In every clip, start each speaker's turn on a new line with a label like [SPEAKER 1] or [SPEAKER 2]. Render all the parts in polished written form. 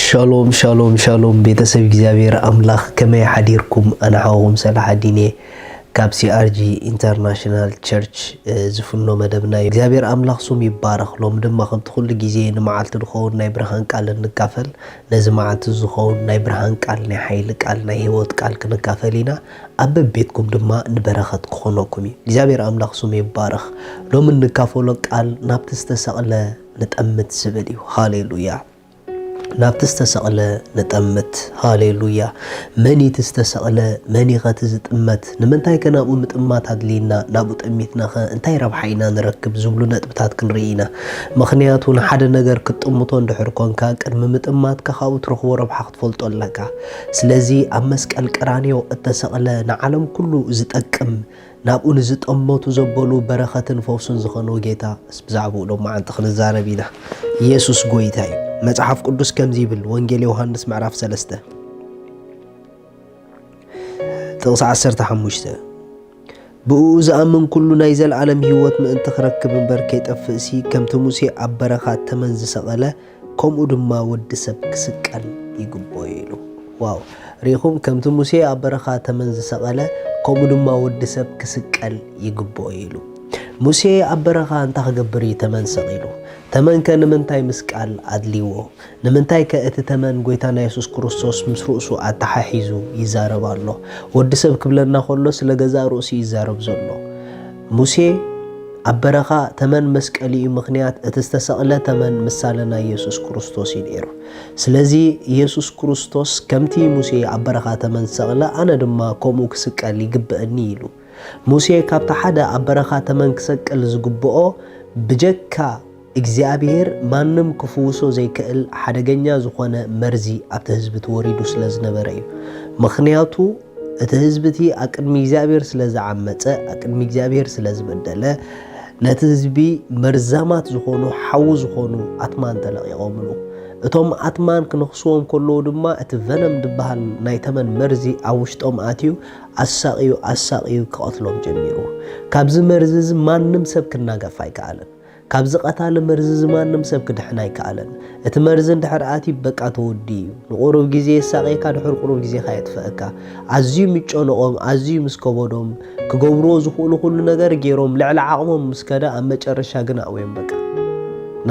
[SPEAKER 1] شالوم شالوم شالوم ቤተሰብ እግዚአብሔር አምላክ ከመይ ሓዲርኩም አናዓውም ሰላሐዲኔ ካብሲ አርጂ ኢንተርናሽናል ቸርች ዝፍኖ መደብና እግዚአብሔር አምላክ ሱም ይባረክ ሎም ድማ ከምት ሁሉ ጊዜ ንማዓልት ድኾን ናይ ብርሃን ቃል እንካፈል ነዚ ማዓልት ዝኾን ናይ ብርሃን ቃል ናይ ኃይል ቃል ናይ ህይወት ቃል ክንካፈሊና አብ ቤትኩም ድማ ንበረኸት ክኾነኩም እግዚአብሔር አምላክ ሱም ይባረክ ሎም እንካፈሎ ቃል ናብት ዝተሰቅለ ንጠምት ዝብል እዩ ሃሌሉያ نابت استسقل نتأمت هاليلويا مني تستسقل مني غات زتأمت نمنتاي كنا أبو متأمات هادلينا نابو تأميتنا انتاي ربحينا نركب زبلونا تبتات كنرينا مخنياتون حدا نجر كتأمتون دحركون كاك أرم متأمات كخاو تروخو ربحاق تفولتون لكا سلازي أمسك الكرانيو التسقل نعلم كله زتأكم نابو نزت أموتو زبولو برخة فوسون زخانو جيتا سبزعبو لو ما عنتخن الزاربينا يسوس قويتاي مصحف قدس كم زيبل وانجيل يوحنس معرف 3 تقص 15 بؤوز أمن كل نايزل عالم هيوت من انت خركب بركيت أفسي كم تموسي عبرخات تمنز سغلة كم أدما ود سبك سكال يقبويلو واو ريخوم كم تموسي عبرخات تمنز سغلة كم أدما ود سبك سكال يقبويلو موسى عبرخات انت خجبري تمن سغيلو تمن كان نمنتاي مسكال عدليو نمنتاي كأتتمن قويتانا يسوس كروسوس مسروسو عتححيزو يزارب الله ودسب كبلنا خلو سلغزا روسي يزارب زلو موسى عبرخا تمن مسكالي مخنيات اتستسقلا تمن مسالنا يسوس كروستوس يديرو سلازي يسوس كروستوس كمتي موسى عبرخا تمن سقلا انا دما كومو كسقال يغبئني يلو موسى كابتا حدا عبرخا تمن كسقل زغبؤو بجكا እግዚአብሔር ማንም ክፉሶ ዘይከል ሓደገኛ ዝኾነ መርዚ ኣብተ ህዝብት ወሪዱ ስለዝነበረ እዩ ምኽንያቱ እቲ ህዝብቲ አቅድሚ እግዚአብሔር ስለዝዓመፀ አቅድሚ እግዚአብሔር ስለዝበደለ ነቲ ህዝቢ መርዛማት ዝኾኑ ሓው ዝኾኑ አትማን ተለቂቆምሉ እቶም አትማን ክንኽስዎም ከለዉ ድማ እቲ ቨነም ድበሃል ናይ ተመን መርዚ ኣብ ውሽጦም ኣትዩ ኣሳቂዩ ክቐትሎም ጀሚሩ ካብዚ መርዚ ማንም ሰብ ክናገፍ ኣይከኣለን ካብዚ ቀታለ መርዝ ዝማንም ሰብ ክድሕና ይከኣለን እቲ መርዝ እንድሕርአቲ በቃ ተወዲ ንቁሩብ ግዜ ሳቂካ ድሕር ቁሩብ ግዜ ካየጥፈአካ ኣዝዩ ምጮኖኦም ኣዝዩ ምስከበዶም ክገብርዎ ዝኽእሉ ኩሉ ነገር ገይሮም ልዕሊ ዓቕሞም ምስከዳ ኣብ መጨረሻ ግን ኣወዮም በቃ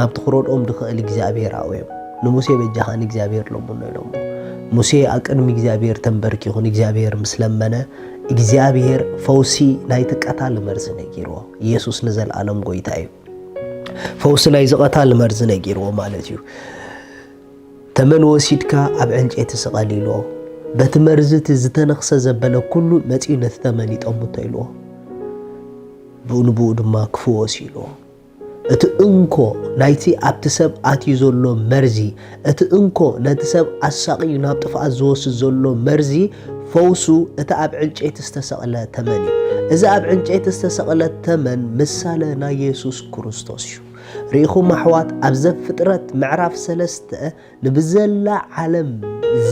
[SPEAKER 1] ናብቲ ክረድኦም ድኽእል እግዚአብሔር ኣወዮም ንሙሴ በጃኻን እግዚአብሔር ለሙኖ ኢሎሞ ሙሴ አቅድሚ እግዚአብሔር ተንበርኪኹን እግዚአብሔር ምስለመነ እግዚአብሔር ፈውሲ ናይቲ ቀታለ መርዝ ነጊርዎ ኢየሱስ ንዘለኣለም ጎይታ እዩ فوسنا يزقتال مرز نجيرو مالتيو تمن وسيدكا أب عنجيت سقاليلو بتمرزت زتنخس زبلا كله متينة تمن يتأمطيلو بونبود ما كفوسيلو اتأنكو نايتي أبتسب آتي زولو مرزي اتأنكو نتسب أساقي نابتف أزوس زولو مرزي فوسو اتأب عنجيت استسقلا تمني إذا أب عنجيت استسقلا تمن مسالنا يسوس كروستوسيو ريخو محوات أبزب فترة معرف 3 نبزلا عالم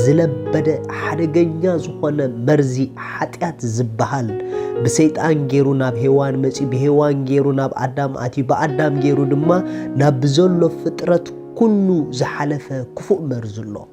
[SPEAKER 1] زلبد حدقنيا زخونا مرزي حتيات زبهال بسيطان جيرو ناب هيوان مسي بهيوان جيرو ناب أدام آتي بأدام جيرو دما نبزلو فترة كله زحلفة كفؤ مرزلو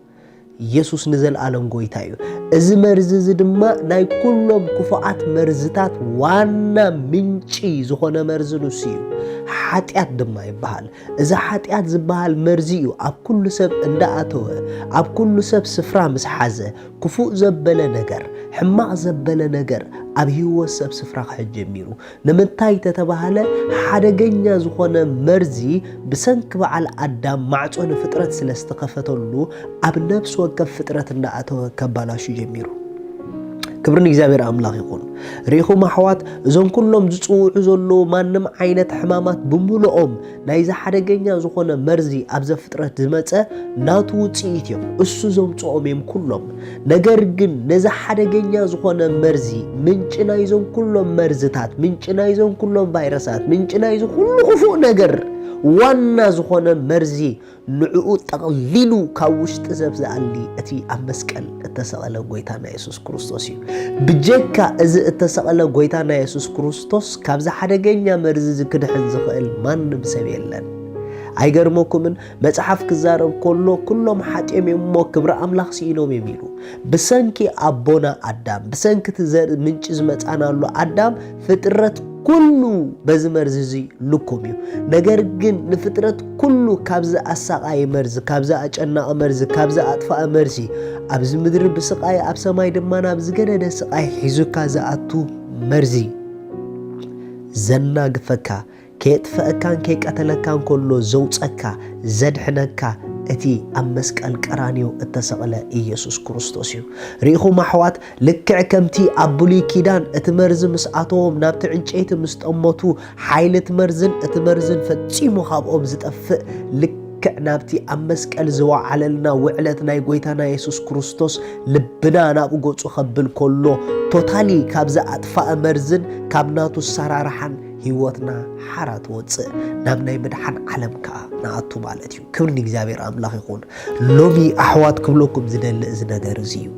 [SPEAKER 1] يسوس نزل عالم قويتايو إذ مرزز دما ناي كلهم كفؤات مرزتات وانا منشي زخونا مرزلو سيو حاتيات دما يبهال إذا حاتيات زبهال مرزيو أب كل سب انداعتوه أب كل سب سفرا مسحازة كفؤ زبلا نجر حماق زبلا نجر أب هو سب سفرا حج ميرو نمنتاي تتبهال حدقنيا زخونا مرزي بسنك بعل أدام معطونا فترة سلستقفتلو أب نفس وقف فترة انداعتوه كبالاشو جميرو كبرني እግዚአብሔር አምላክ ይኹን ሪኹ ማሕዋት እዞም ኩሎም ዝጽውዑ ዘሎ ማንም ዓይነት ሕማማት ብምሉኦም ናይዚ ሓደገኛ ዝኾነ መርዚ ኣብ ዘፍጥረት ዝመፀ ናቱ ውጽኢት እዮም እሱ ዘምጽኦም እዮም ኩሎም ነገር ግን ነዚ ሓደገኛ ዝኾነ መርዚ ምንጭ ናይዞም ኩሎም መርዝታት ምንጭ ናይዞም ኩሎም ቫይረሳት ምንጭ ናይዞ ኩሉ ክፉእ ነገር ዋና ዝኾነ መርዚ ንዕኡ ጠቕሊሉ ካብ ውሽጢ ሰብ ዝኣሊ እቲ ኣብ መስቀል እተሰቐለ ጎይታና ኢየሱስ ክርስቶስ እዩ ብጀካ እዚ እተሰቐለ ጎይታና ኢየሱስ ክርስቶስ ካብዚ ሓደገኛ መርዚ ዝክድሕን ዝኽእል ማንም ሰብ የለን ኣይገርመኩምን መጽሓፍ ክዛረብ ከሎ ኩሎም ሓጢኦም እሞ ክብረ ኣምላኽ ሲኢኖም የሚሉ ብሰንኪ ኣቦና ኣዳም ብሰንኪ ትዘር ምንጭ ዝመጻናሉ ኣዳም ፍጥረት ኩሉ በዚ መርዚ እዚ ልኩም እዩ ነገር ግን ንፍጥረት ኩሉ ካብዚ ኣሳቃይ መርዚ ካብዚ ኣጨናቕ መርዚ ካብዚ ኣጥፋእ መርዚ ኣብዚ ምድሪ ብስቃይ ኣብ ሰማይ ድማ ናብ ዝገደደ ስቃይ ሒዙካ ዝኣቱ መርዚ ዘናግፈካ ከየጥፈአካን ከይቀተለካን ከሎ ዘውፀካ ዘድሕነካ እቲ ኣብ መስቀል ቀራንዮ እተሰቕለ ኢየሱስ ክርስቶስ እዩ ሪኢኹም ኣሕዋት ልክዕ ከምቲ ኣብ ብሉይ ኪዳን እቲ መርዚ ምስ ኣተዎም ናብቲ ዕንጨይቲ ምስ ጠመቱ ሓይልት መርዝን እቲ መርዝን ፈፂሙ ካብኦም ዝጠፍእ ልክዕ ናብቲ ኣብ መስቀል ዝወዓለልና ውዕለት ናይ ጎይታና ኢየሱስ ክርስቶስ ልብና ናብ ገጹ ከብል ከሎ ቶታሊ ካብዚ ኣጥፋእ መርዝን ካብ ናቱ ሰራርሓን ህይወትና ሓራት ወፅእ ናብ ናይ ምድሓን ዓለም ከዓ ናኣቱ ማለት እዩ ክብሪ ንእግዚአብሔር ኣምላኽ ይኹን ሎሚ ኣሕዋት ክብለኩም ዝደሊ እዚ ነገር እዚ እዩ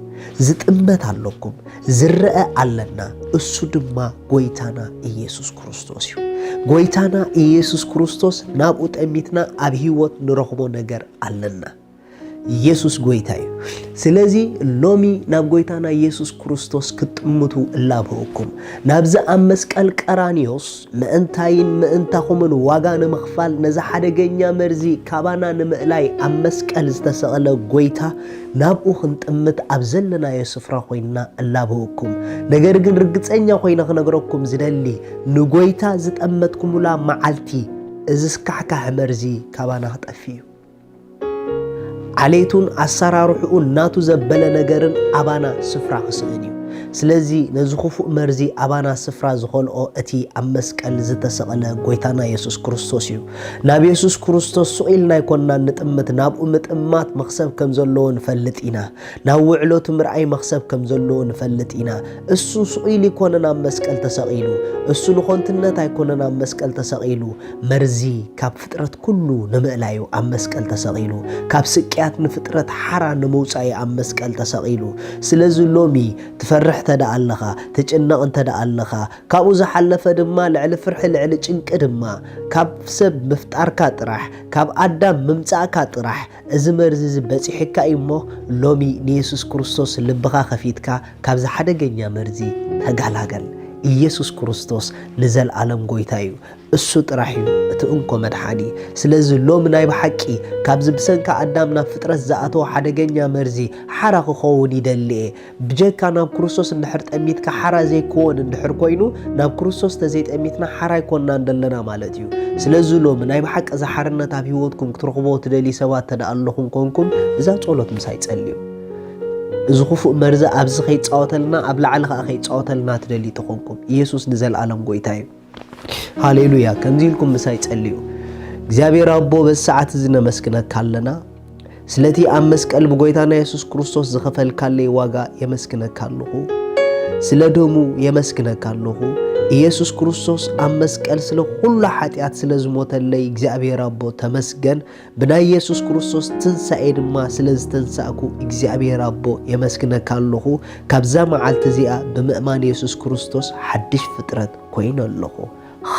[SPEAKER 1] ዝጥመት ኣለኩም ዝረአ ኣለና እሱ ድማ ጎይታና ኢየሱስ ክርስቶስ እዩ ጎይታና ኢየሱስ ክርስቶስ ናብኡ ጠሚትና ኣብ ህይወት ንረኽቦ ነገር ኣለና ኢየሱስ ጎይታ እዩ ስለዚ ሎሚ ናብ ጎይታና ኢየሱስ ክርስቶስ ክትጥምቱ እላብኡኩም ናብዚ ኣብ መስቀል ቀራንዮስ ምእንታይን ምእንታኹምን ዋጋ ንምኽፋል ነዚ ሓደገኛ መርዚ ካባና ንምእላይ ኣብ መስቀል ዝተሰቐለ ጎይታ ናብኡ ክንጥምት ኣብ ዘለናዮ ስፍራ ኮይንና እላብኡኩም ነገር ግን ርግፀኛ ኮይነ ክነግረኩም ዝደሊ ንጎይታ ዝጠመትኩሙላ መዓልቲ እዚ ስካሕካሕ መርዚ ካባና ክጠፊ እዩ عليتون أسرارحون ناتو زبل نجارن أبانا سفرة خسئني سلزي نزخوف مرزي أبانا سفرة زخول أو أتي أمسك الزت سقلا قويتانا يسوع كريستوسيو نبي يسوع كريستوس سئلنا يكوننا نتأمت ناب أمت مخسب كم زلون فلتينا نو علوت مرعي مخسب كم زلون فلتينا السو سئلي كوننا أمسك التسقيلو السو نخونتنا تايكوننا أمسك التسقيلو مرزي كاب فترة كله نملايو أمسك التسقيلو كاب سكيات نفترة حرا نموسعي أمسك التسقيلو سلزو لومي تفرح تدا اللخا تجنق انت دا اللخا كابو زحلف دما لعل فرح لعل چنق دما كاب سب مفتار كاتراح كاب ادم ممصا كاتراح از مرز بصيحكا ايمو لومي نيسوس كريستوس لبخا خفيتكا كاب زحدغنيا مرزي تغالاغل ኢየሱስ ክርስቶስ ንዘል ዓለም ጎይታ እዩ እሱ ጥራሕ እዩ እቲ እንኮ መድሓኒ ስለዚ ሎም ናይ በሐቂ ካብ ዝብሰንካ ኣዳምና ፍጥረት ዝኣተው ሓደገኛ መርዚ ሓራ ክኸውን ይደሊ ብጀካ ናብ ክርስቶስ እንድሕር ጠሚትካ ሓራ ዘይኮን እንድሕር ኮይኑ ናብ ክርስቶስ ተዘይጠሚትና ሓራ ይኮንና እንደለና ማለት እዩ ስለዚ ሎም ናይ በሐቂ ዝሓርነት ኣብ ህይወትኩም ክትረኽቦ ትደሊ ሰባት ተዳኣለኹም ኮንኩም እዛ ጸሎት ምሳይ ጸልዩ زخوف مرزا أبز خيط صوتلنا أبلع لها خيط صوتلنا تدلي تخونكم يسوع نزل عالم قويتاي هاليلويا كنزيلكم مسايت أليو እግዚአብሔር አቦ በሰዓት ዝነ መስክነ ካለና ስለቲ አመስክ ቀልብ ጎይታና ኢየሱስ ክርስቶስ ዝኸፈል ካለ ዋጋ የመስክነ ካለሁ ስለደሙ የመስክነ ካለሁ ኢየሱስ ክርስቶስ አመስቀል ስለ ሁሉ ኃጢአት ስለ ዝሞተለይ እግዚአብሔር አቦ ተመስገን በናይ ኢየሱስ ክርስቶስ ትንሳኤ ድማ ስለ ዝተንሳእኩ እግዚአብሔር አቦ የመስክነ ካለሁ ካብዛ መዓልት ዚኣ በመእማን ኢየሱስ ክርስቶስ ሐዲሽ ፍጥረት ኮይነለሁ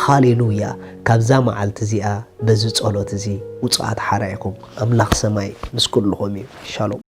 [SPEAKER 1] ሃሌሉያ ካብዛ መዓልት ዚኣ በዚ ጸሎት እዚ ውጽአት ሓራይኩም አምላኽ ሰማይ ምስኩልኹም ሻሎም